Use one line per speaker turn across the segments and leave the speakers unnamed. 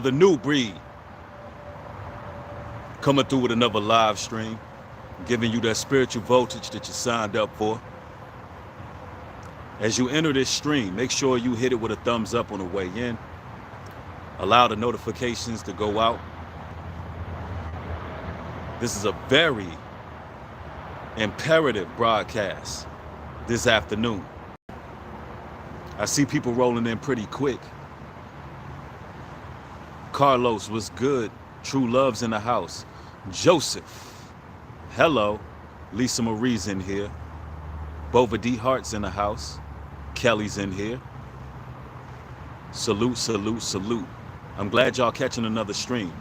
the new breed coming through with another live stream, giving you that spiritual voltage that you signed up for. As you enter this stream, make sure you hit it with a thumbs up on the way in. Allow the notifications to go out. This is a very imperative broadcast this afternoon. I see people rolling in pretty quick. Carlos, what's good? True Love's in the house. Joseph, hello. Lisa Marie's in here. Bova D Hart's in the house. Kelly's in here. Salute, salute, salute. I'm glad y'all catching another stream.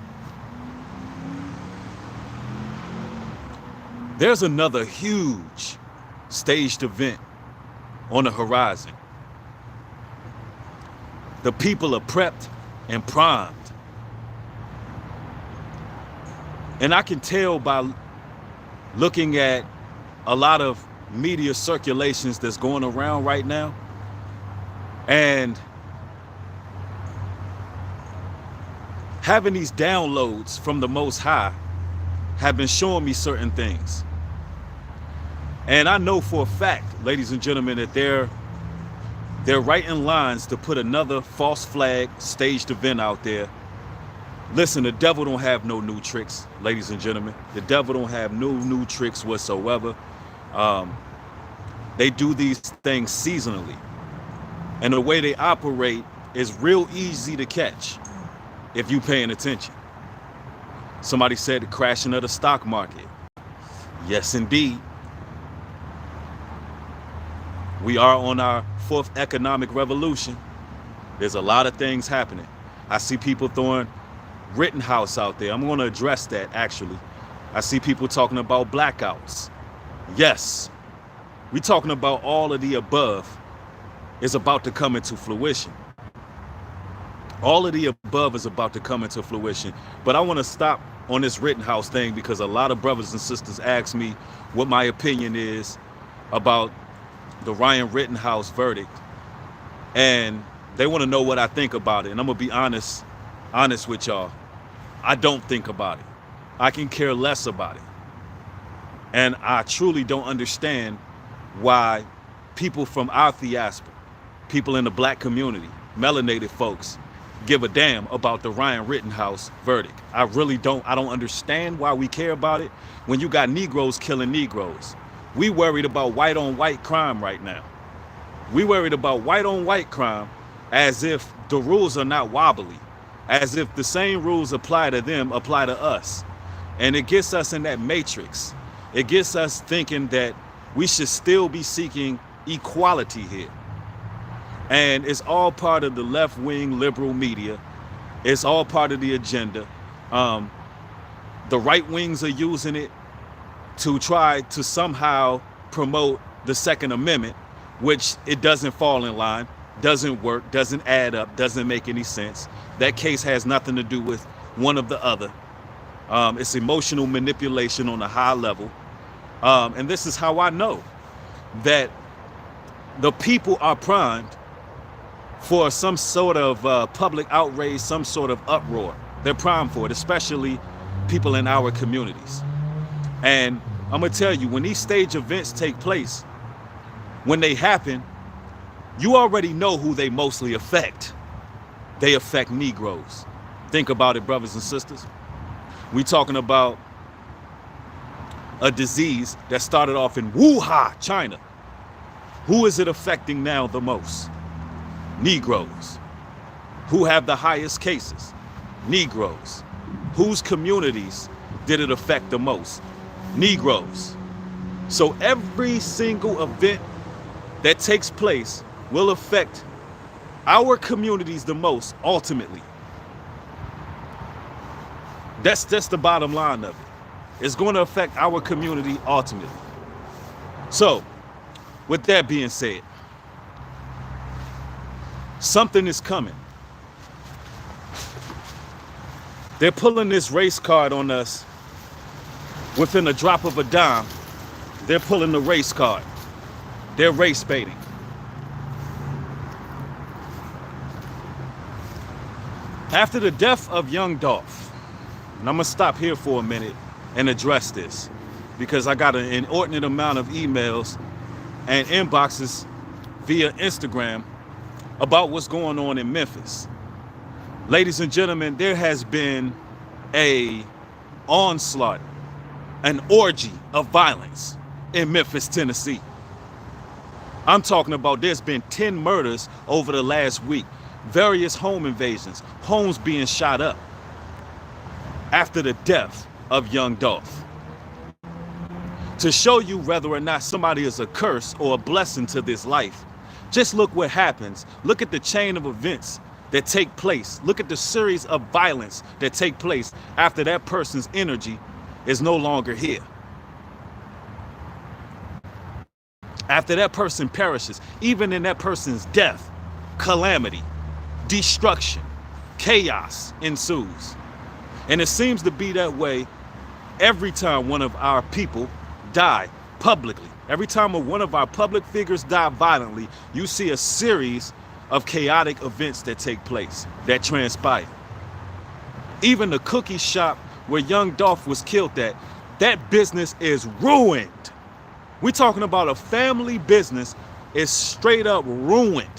There's another huge staged event on the horizon. The people are prepped and primed. And I can tell by looking at a lot of media circulations that's going around right now, and having these downloads from the Most High have been showing me certain things. And I know for a fact, ladies and gentlemen, that they're writing lines to put another false flag staged event out there. Listen, the devil don't have no new tricks, ladies and gentlemen. The devil don't have no new tricks whatsoever. They do these things seasonally. And the way they operate is real easy to catch if you paying attention. Somebody said the crashing of the stock market. Yes, indeed. We are on our fourth economic revolution. There's a lot of things happening. I see people throwing Rittenhouse out there. I'm going to address that, actually. I see people talking about blackouts. Yes, we're talking about all of the above is about to come into fruition. All of the above is about to come into fruition. But I want to stop on this Rittenhouse thing because a lot of brothers and sisters ask me what my opinion is about the Ryan Rittenhouse verdict. And they want to know what I think about it. And I'm going to be honest with y'all. I don't think about it. I can care less about it. And I truly don't understand why people from our diaspora, people in the black community, melanated folks, give a damn about the Ryan Rittenhouse verdict. I really don't. I don't understand why we care about it when you got Negroes killing Negroes. We worried about white on white crime right now. We worried about white on white crime as if the rules are not wobbly, as if the same rules apply to them apply to us. And it gets us in that matrix. It gets us thinking that we should still be seeking equality here. And it's all part of the left-wing liberal media. It's all part of the agenda. The right wings are using it to try to somehow promote the Second Amendment, which it doesn't fall in line, doesn't work, doesn't add up, doesn't make any sense. That case has nothing to do with one of the other. It's emotional manipulation on a high level. And this is how I know that the people are primed for some sort of public outrage, some sort of uproar. They're primed for it, especially people in our communities. And I'm gonna tell you, when these stage events take place, when they happen, you already know who they mostly affect. They affect Negroes. Think about it, brothers and sisters. We talking about a disease that started off in Wuhan, China. Who is it affecting now the most? Negroes. Who have the highest cases? Negroes. Whose communities did it affect the most? Negroes. So every single event that takes place will affect our communities the most ultimately. That's the bottom line of it. It's going to affect our community ultimately. So, with that being said, something is coming. They're pulling this race card on us within a drop of a dime. They're pulling the race card. They're race baiting. After the death of young Dolph, and I'm gonna stop here for a minute and address this because I got an inordinate amount of emails and inboxes via Instagram about what's going on in Memphis. Ladies and gentlemen, there has been a onslaught, an orgy of violence in Memphis, Tennessee. I'm talking about there's been 10 murders over the last week, various home invasions, homes being shot up after the death of young Dolph. To show you whether or not somebody is a curse or a blessing to this life, just look what happens. Look at the chain of events that take place. Look at the series of violence that take place after that person's energy is no longer here. After that person perishes, even in that person's death, calamity, destruction, chaos ensues. And it seems to be that way every time one of our people die publicly. Every time one of our public figures die violently, you see a series of chaotic events that take place, that transpire. Even the cookie shop where young Dolph was killed at, that business is ruined. We're talking about a family business is straight up ruined.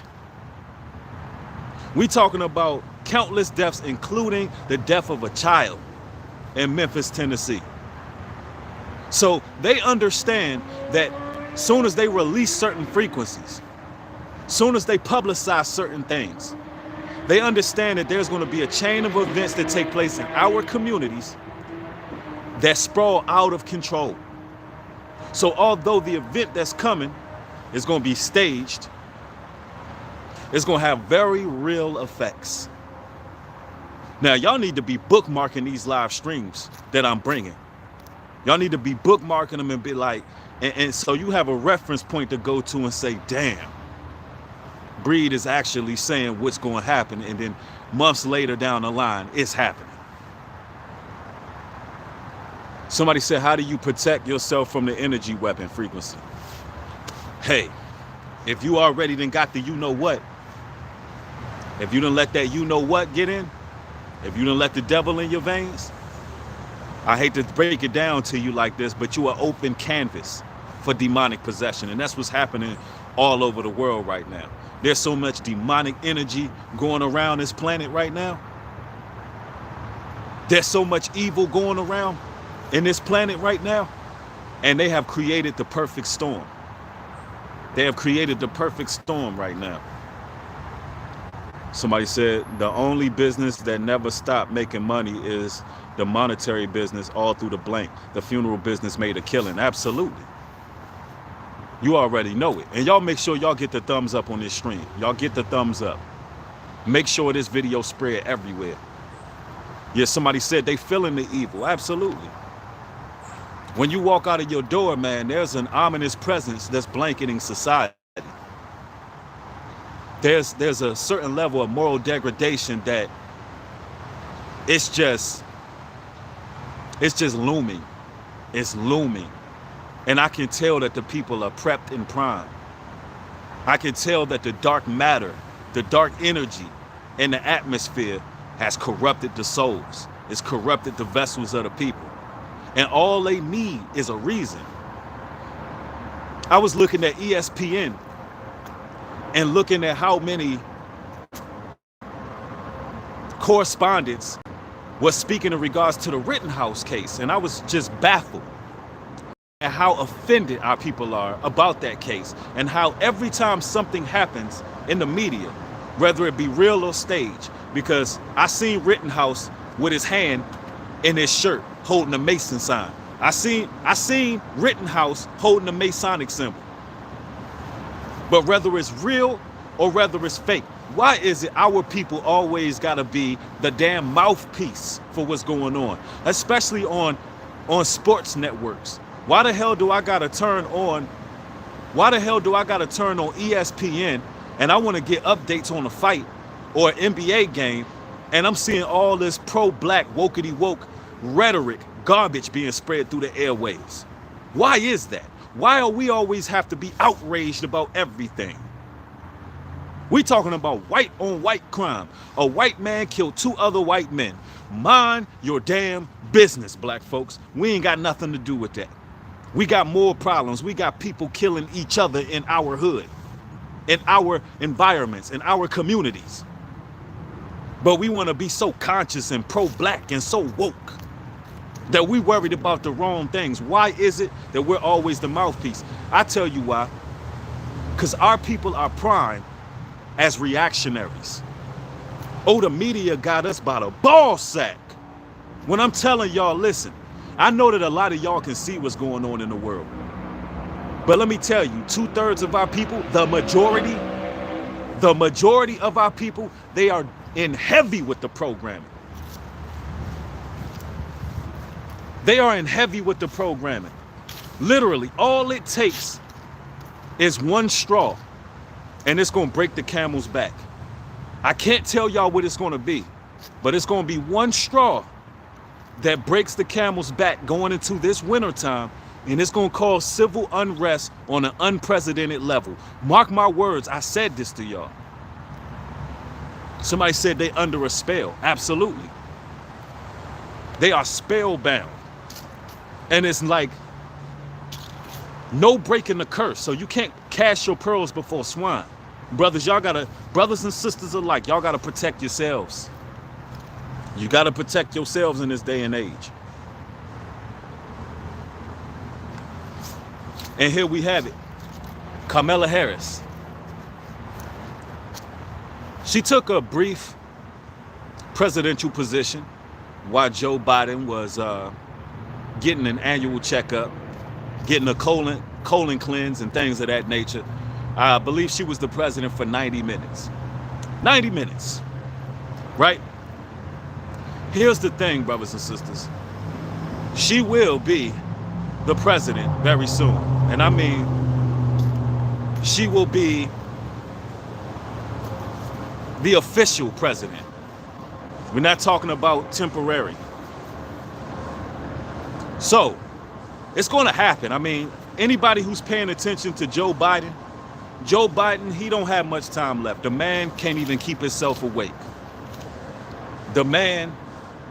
We're talking about countless deaths, including the death of a child in Memphis, Tennessee. So they understand that soon as they release certain frequencies, soon as they publicize certain things, they understand that there's going to be a chain of events that take place in our communities that sprawl out of control. So although the event that's coming is going to be staged, it's going to have very real effects. Now, y'all need to be bookmarking these live streams that I'm bringing. Y'all need to be bookmarking them and be like, and so you have a reference point to go to and say, damn, Breed is actually saying what's going to happen. And then months later down the line, it's happening. Somebody said, how do you protect yourself from the energy weapon frequency? Hey, if you already done got the you-know-what, if you done let that you-know-what get in, if you done let the devil in your veins, I hate to break it down to you like this, but you are open canvas for demonic possession. And that's what's happening all over the world right now. There's so much demonic energy going around this planet right now. There's so much evil going around in this planet right now. And they have created the perfect storm. They have created the perfect storm right now. Somebody said the only business that never stopped making money is the monetary business all through the blank. The funeral business made a killing. Absolutely. You already know it. And y'all make sure y'all get the thumbs up on this stream. Y'all get the thumbs up. Make sure this video spread everywhere. Yeah, somebody said they feeling the evil. Absolutely. When you walk out of your door, man, there's an ominous presence that's blanketing society. There's a certain level of moral degradation that it's just looming. It's looming. And I can tell that the people are prepped and primed. I can tell that the dark matter, the dark energy in the atmosphere has corrupted the souls. It's corrupted the vessels of the people. And all they need is a reason. I was looking at ESPN and looking at how many correspondents was speaking in regards to the Rittenhouse case. And I was just baffled at how offended our people are about that case, and how every time something happens in the media, whether it be real or stage, because I seen Rittenhouse with his hand in his shirt holding a Mason sign. I seen Rittenhouse holding a Masonic symbol. But whether it's real or whether it's fake, why is it our people always gotta be the damn mouthpiece for what's going on, especially on sports networks? Why the hell do I gotta turn on ESPN and I want to get updates on a fight or an NBA game, and I'm seeing all this pro-black wokety woke rhetoric garbage being spread through the airwaves? Why is that? Why do we always have to be outraged about everything? We talking about white on white crime. A white man killed 2 other white men. Mind your damn business, black folks. We ain't got nothing to do with that. We got more problems. We got people killing each other in our hood, in our environments, in our communities. But we want to be so conscious and pro-black and so woke that we worried about the wrong things. Why is it that we're always the mouthpiece? I tell you why. Because our people are primed as reactionaries. Oh, the media got us by the ball sack. When I'm telling y'all, listen, I know that a lot of y'all can see what's going on in the world. But let me tell you, 2/3 of our people, the majority of our people, they are in heavy with the programming. They are in heavy with the programming. Literally, all it takes is one straw, and it's gonna break the camel's back. I can't tell y'all what it's gonna be, but it's gonna be one straw that breaks the camel's back going into this winter time, and it's gonna cause civil unrest on an unprecedented level. Mark my words, I said this to y'all. Somebody said they under a spell. Absolutely. They are spellbound. And it's like no breaking the curse. So you can't cast your pearls before swine. Brothers, brothers and sisters alike, y'all gotta protect yourselves. You gotta protect yourselves in this day and age. And here we have it. Kamala Harris. She took a brief presidential position while Joe Biden was getting an annual checkup, getting a colon cleanse and things of that nature. I believe she was the president for 90 minutes. 90 minutes, right? Here's the thing, brothers and sisters. She will be the president very soon. And I mean, she will be the official president. We're not talking about temporary. So, it's going to happen. I mean, anybody who's paying attention to Joe Biden, he don't have much time left. The man can't even keep himself awake. The man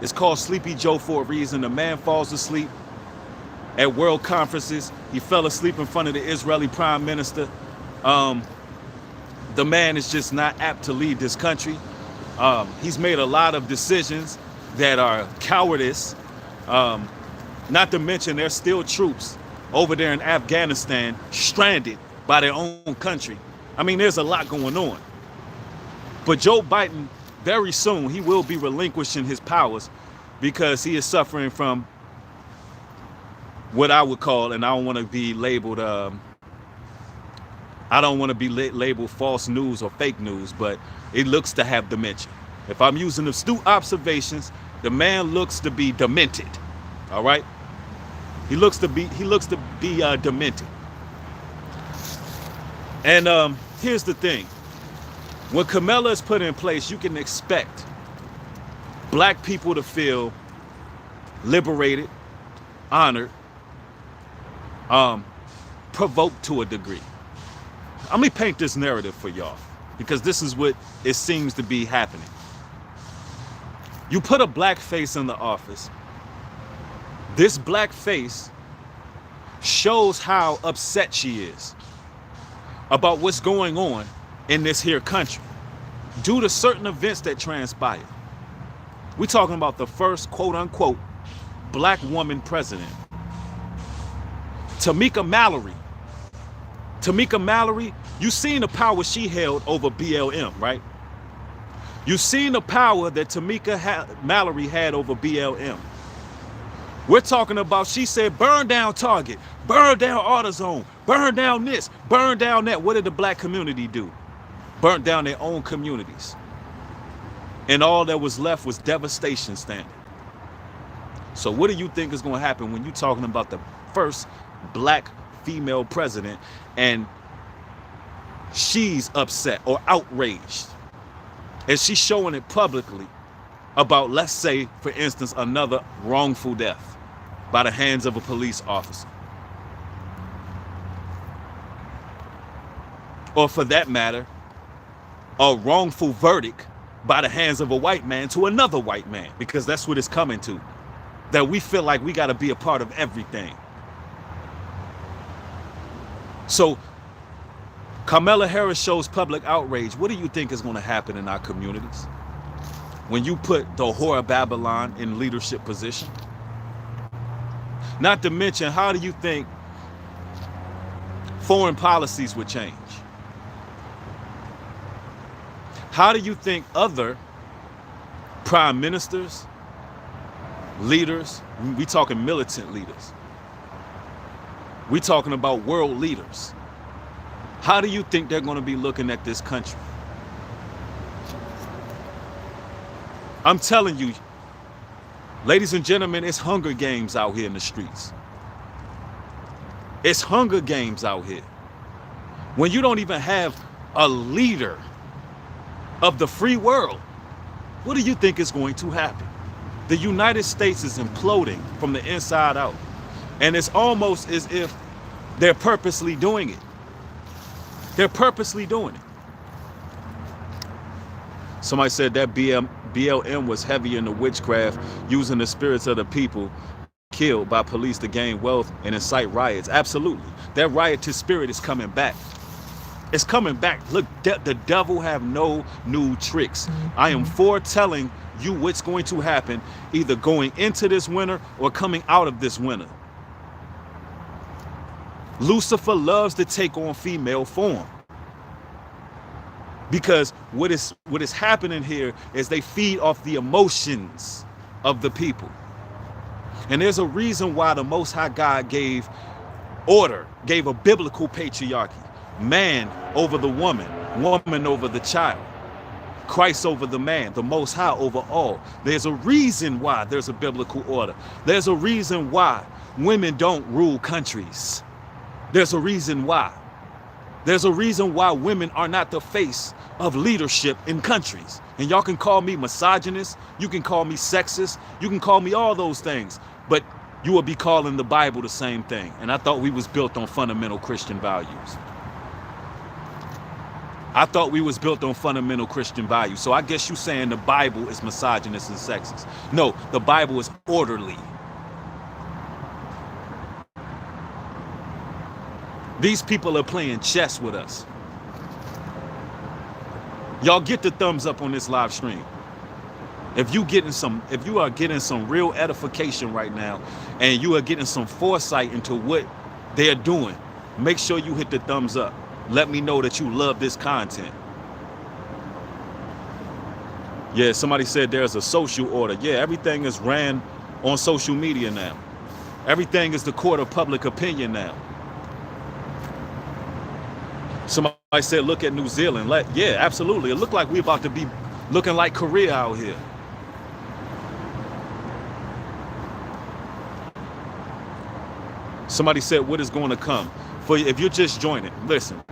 is called Sleepy Joe for a reason. The man falls asleep at world conferences. He fell asleep in front of the Israeli prime minister. The man is just not apt to lead this country. He's made a lot of decisions that are cowardice. Not to mention there's still troops over there in Afghanistan stranded by their own country. I mean, there's a lot going on. But Joe Biden, very soon, he will be relinquishing his powers because he is suffering from what I would call, and I don't want to be labeled, labeled false news or fake news, but it looks to have dementia. If I'm using astute observations, the man looks to be demented. All right? He looks to be demented. And here's the thing. When Kamala is put in place, you can expect black people to feel liberated, honored, provoked to a degree. Let me paint this narrative for y'all, because this is what it seems to be happening. You put a black face in the office. This black face shows how upset she is about what's going on in this here country due to certain events that transpired. We're talking about the first quote-unquote black woman president. Tamika Mallory, you seen the power she held over BLM, right? You seen the power that Mallory had over BLM. We're talking about, she said, burn down Target, burn down AutoZone, burn down this, burn down that. What did the black community do? Burnt down their own communities. And all that was left was devastation standing. So what do you think is going to happen when you're talking about the first black female president and she's upset or outraged? And she's showing it publicly about, let's say, for instance, another wrongful death by the hands of a police officer. Or for that matter, a wrongful verdict by the hands of a white man to another white man, because that's what it's coming to. That we feel like we got to be a part of everything. So Kamala Harris shows public outrage. What do you think is going to happen in our communities when you put the whore of Babylon in leadership position? Not to mention, how do you think foreign policies would change? How do you think other prime ministers, leaders, we talking militant leaders, we talking about world leaders, how do you think they're going to be looking at this country? I'm telling you, ladies and gentlemen, it's Hunger Games out here in the streets. It's Hunger Games out here. When you don't even have a leader of the free world, what do you think is going to happen? The United States is imploding from the inside out. And it's almost as if they're purposely doing it. They're purposely doing it. Somebody said that BLM was heavy into witchcraft, using the spirits of the people killed by police to gain wealth and incite riots. Absolutely. That riotous spirit is coming back. It's coming back. Look, the devil have no new tricks. I am foretelling you what's going to happen, either going into this winter or coming out of this winter. Lucifer loves to take on female form, because what is happening here is they feed off the emotions of the people. And there's a reason why the Most High God gave order, gave a biblical patriarchy. Man over the woman, woman over the child, Christ over the man, the Most High over all. There's a reason why there's a biblical order. There's a reason why women don't rule countries. There's a reason why. There's a reason why women are not the face of leadership in countries. And y'all can call me misogynist, you can call me sexist, you can call me all those things, but you will be calling the Bible the same thing. And I thought we was built on fundamental Christian values. I thought we was built on fundamental Christian values. So I guess you saying the Bible is misogynist and sexist. No, the Bible is orderly. These people are playing chess with us. Y'all get the thumbs up on this live stream. If you are getting some real edification right now, and you are getting some foresight into what they're doing, make sure you hit the thumbs up. Let me know that you love this content. Yeah, somebody said there's a social order. Yeah, everything is ran on social media now. Everything is the court of public opinion now. Somebody said, look at New Zealand. Yeah, absolutely. It looked like we're about to be looking like Korea out here. Somebody said, what is going to come? For if you're just joining, listen.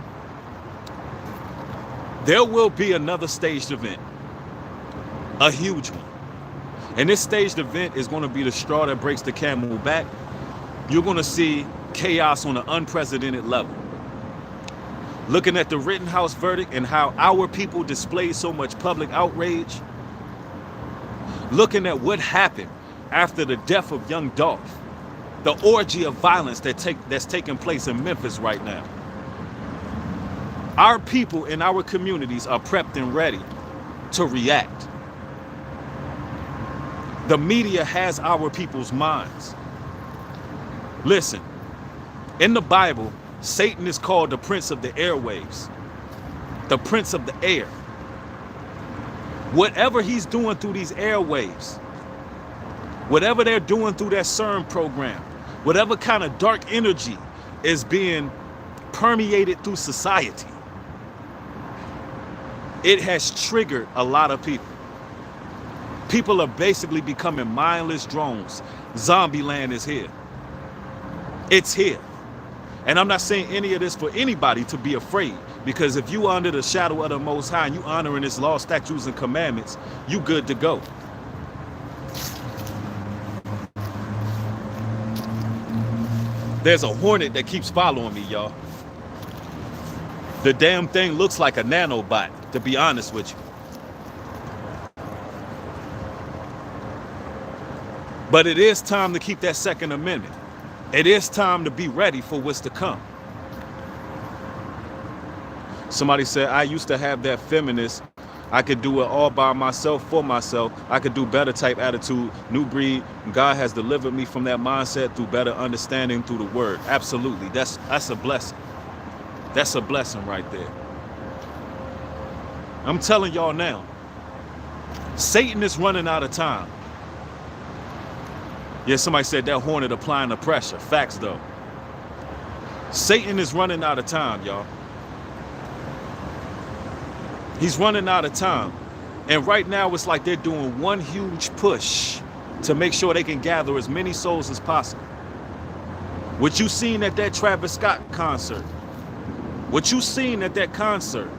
There will be another staged event. A huge one. And this staged event is going to be the straw that breaks the camel back. You're going to see chaos on an unprecedented level. Looking at the Rittenhouse verdict and how our people displayed so much public outrage. Looking at what happened after the death of young Dolph. The orgy of violence that's taking place in Memphis right now. Our people in our communities are prepped and ready to react. The media has our people's minds. Listen, in the Bible, Satan is called the prince of the airwaves, the prince of the air. Whatever he's doing through these airwaves, whatever they're doing through that CERN program, whatever kind of dark energy is being permeated through society, it has triggered a lot of people. People are basically becoming mindless drones. Zombie land is here. It's here. And I'm not saying any of this for anybody to be afraid, because if you are under the shadow of the Most High and you honoring His law, statutes, and commandments, you good to go. There's a Hornet that keeps following me, y'all. The damn thing looks like a nanobot. to be honest with you. But it is time to keep that Second Amendment. It is time to be ready for what's to come. Somebody said, I used to have that feminist, I could do it all by myself, for myself. I could do better type attitude. New breed. God has delivered me from that mindset through better understanding through the word. Absolutely. That's a blessing. That's a blessing right there. I'm telling y'all now, Satan is running out of time. Yeah, somebody said that Hornet applying the pressure. Facts though. Satan is running out of time, y'all. He's running out of time. And right now it's like they're doing one huge push to make sure they can gather as many souls as possible. What you seen at that Travis Scott concert, what you seen at that concert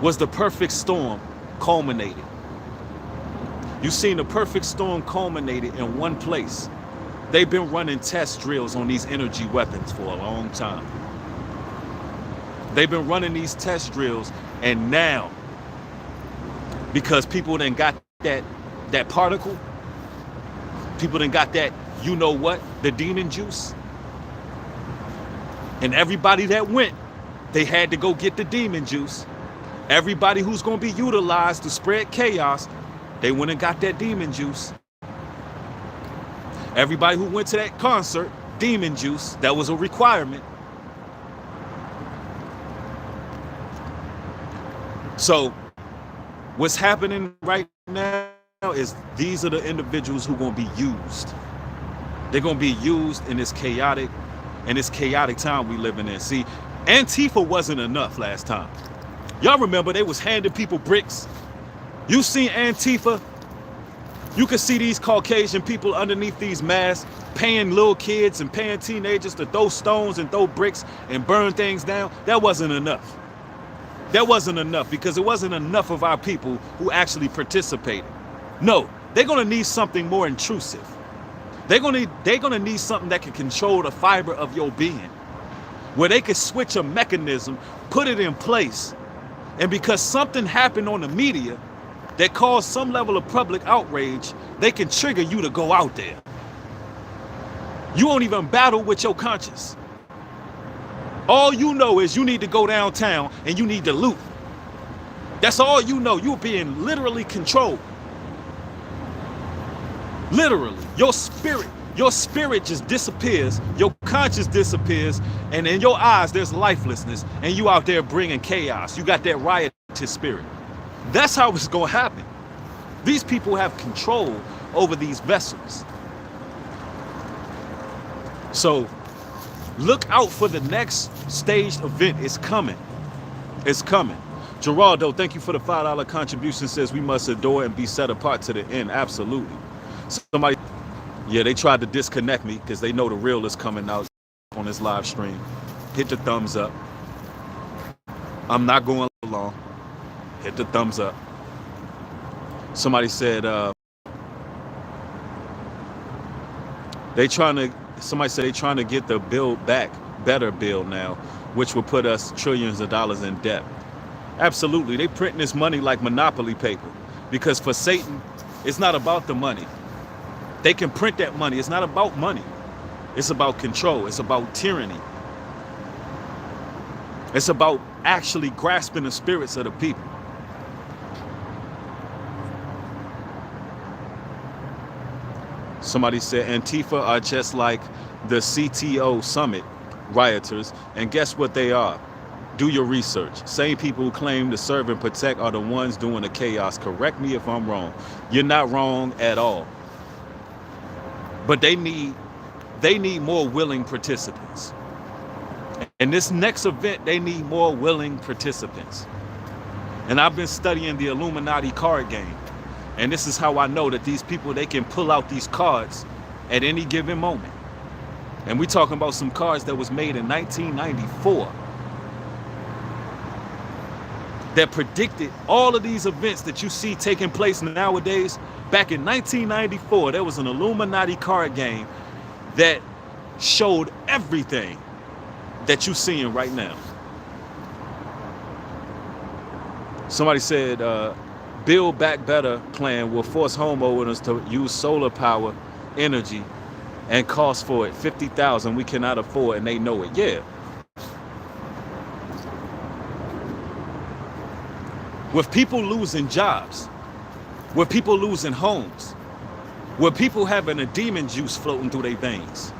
was the perfect storm culminated. You seen the perfect storm culminated in one place. They've been running test drills on these energy weapons for a long time. They've been running these test drills, and now, because people then got that particle, people then got that, you know what, the demon juice, and everybody that went, they had to go get the demon juice. Everybody who's going to be utilized to spread chaos, they went and got that demon juice. Everybody who went to that concert, demon juice, that was a requirement. So what's happening right now is these are the individuals who are going to be used. They're going to be used in this chaotic time we living in. See, Antifa wasn't enough last time. Y'all remember they was handing people bricks. You seen Antifa? You can see these Caucasian people underneath these masks paying little kids and paying teenagers to throw stones and throw bricks and burn things down. That wasn't enough. That wasn't enough because it wasn't enough of our people who actually participated. No, they're gonna need something more intrusive. They're gonna need something that can control the fiber of your being, where they could switch a mechanism, put it in place, and because something happened on the media that caused some level of public outrage, they can trigger you to go out there. You won't even battle with your conscience. All you know is you need to go downtown and you need to loot. That's all you know. You're being literally controlled. Literally. Your spirit just disappears. Your conscience disappears. And in your eyes, there's lifelessness. And you out there bringing chaos. You got that riotous spirit. That's how it's going to happen. These people have control over these vessels. So look out for the next staged event. It's coming. It's coming. Geraldo, thank you for the $5 contribution. Says we must adore and be set apart to the end. Absolutely. Somebody, yeah, they tried to disconnect me because they know the real is coming out on this live stream. Hit the thumbs up. I'm not going long. Hit the thumbs up. Somebody said somebody said they trying to get the bill back, better bill now, which will put us trillions of dollars in debt. Absolutely. They printing this money like monopoly paper because for Satan, it's not about the money. They can print that money. It's not about money. It's about control. It's about tyranny. It's about actually grasping the spirits of the people. Somebody said Antifa are just like the CTO summit rioters, and guess what they are? Do your research. Same people who claim to serve and protect are the ones doing the chaos. Correct me if I'm wrong. You're not wrong at all. But they need more willing participants. In this next event, they need more willing participants. And I've been studying the Illuminati card game. And this is how I know that these people, they can pull out these cards at any given moment. And we're talking about some cards that was made in 1994 that predicted all of these events that you see taking place nowadays. Back in 1994, there was an Illuminati card game that showed everything that you're seeing right now. Somebody said, Build Back Better plan will force homeowners to use solar power energy and cost for it $50,000 we cannot afford, and they know it. Yeah. With people losing jobs, with people losing homes, with people having a demon juice floating through their veins,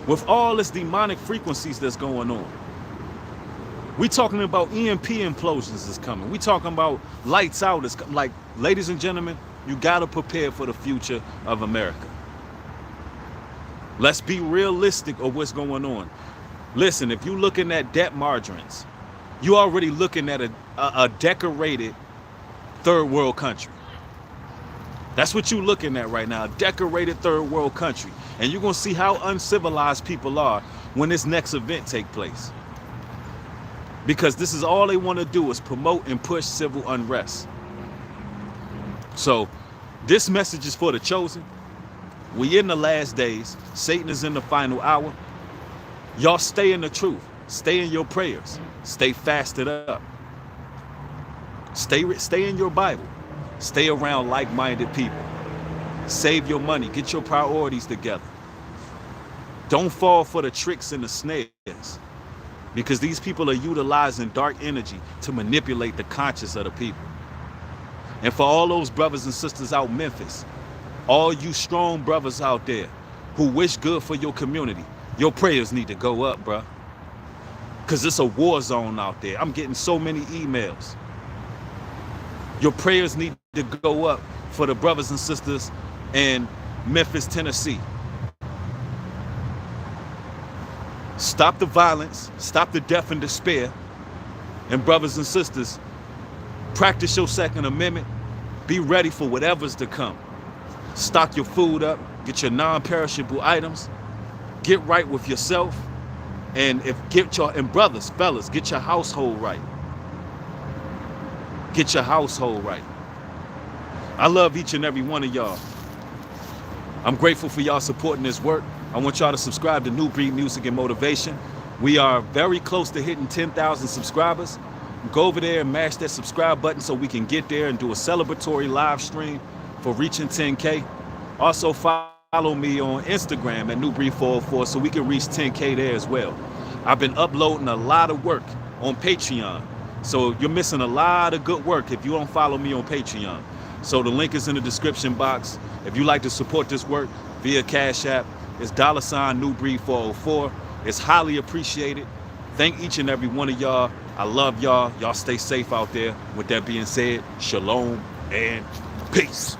with all this demonic frequencies that's going on. We talking about EMP implosions is coming. We talking about lights out is like, ladies and gentlemen, you gotta prepare for the future of America. Let's be realistic of what's going on. Listen, if you looking at debt margarines, you already looking at a decorated third world country. That's what you looking at right now, a decorated third world country. And you're gonna see how uncivilized people are when this next event take place. Because this is all they want to do is promote and push civil unrest. So this message is for the chosen. We in the last days. Satan is in the final hour. Y'all stay in the truth. Stay in your prayers. Stay fasted up. Stay in your Bible. Stay around like-minded people. Save your money. Get your priorities together. Don't fall for the tricks and the snares. Because these people are utilizing dark energy to manipulate the conscience of the people. And for all those brothers and sisters out in Memphis, all you strong brothers out there who wish good for your community, your prayers need to go up, bruh. Because it's a war zone out there. I'm getting so many emails. Your prayers need to go up for the brothers and sisters in Memphis, Tennessee. Stop the violence, stop the death and despair. And brothers and sisters, practice your Second Amendment. Be ready for whatever's to come. Stock your food up, get your non-perishable items, get right with yourself, and brothers, fellas, get your household right. Get your household right. I love each and every one of y'all. I'm grateful for y'all supporting this work. I want y'all to subscribe to New Breed Music and Motivation. We are very close to hitting 10,000 subscribers. Go over there and mash that subscribe button so we can get there and do a celebratory live stream for reaching 10K. Also follow me on Instagram at Nubreed404 so we can reach 10K there as well. I've been uploading a lot of work on Patreon. So you're missing a lot of good work if you don't follow me on Patreon. So the link is in the description box. If you like to support this work via Cash App, it's $ Nubreed404. It's highly appreciated. Thank each and every one of y'all. I love y'all. Y'all stay safe out there. With that being said, shalom and peace.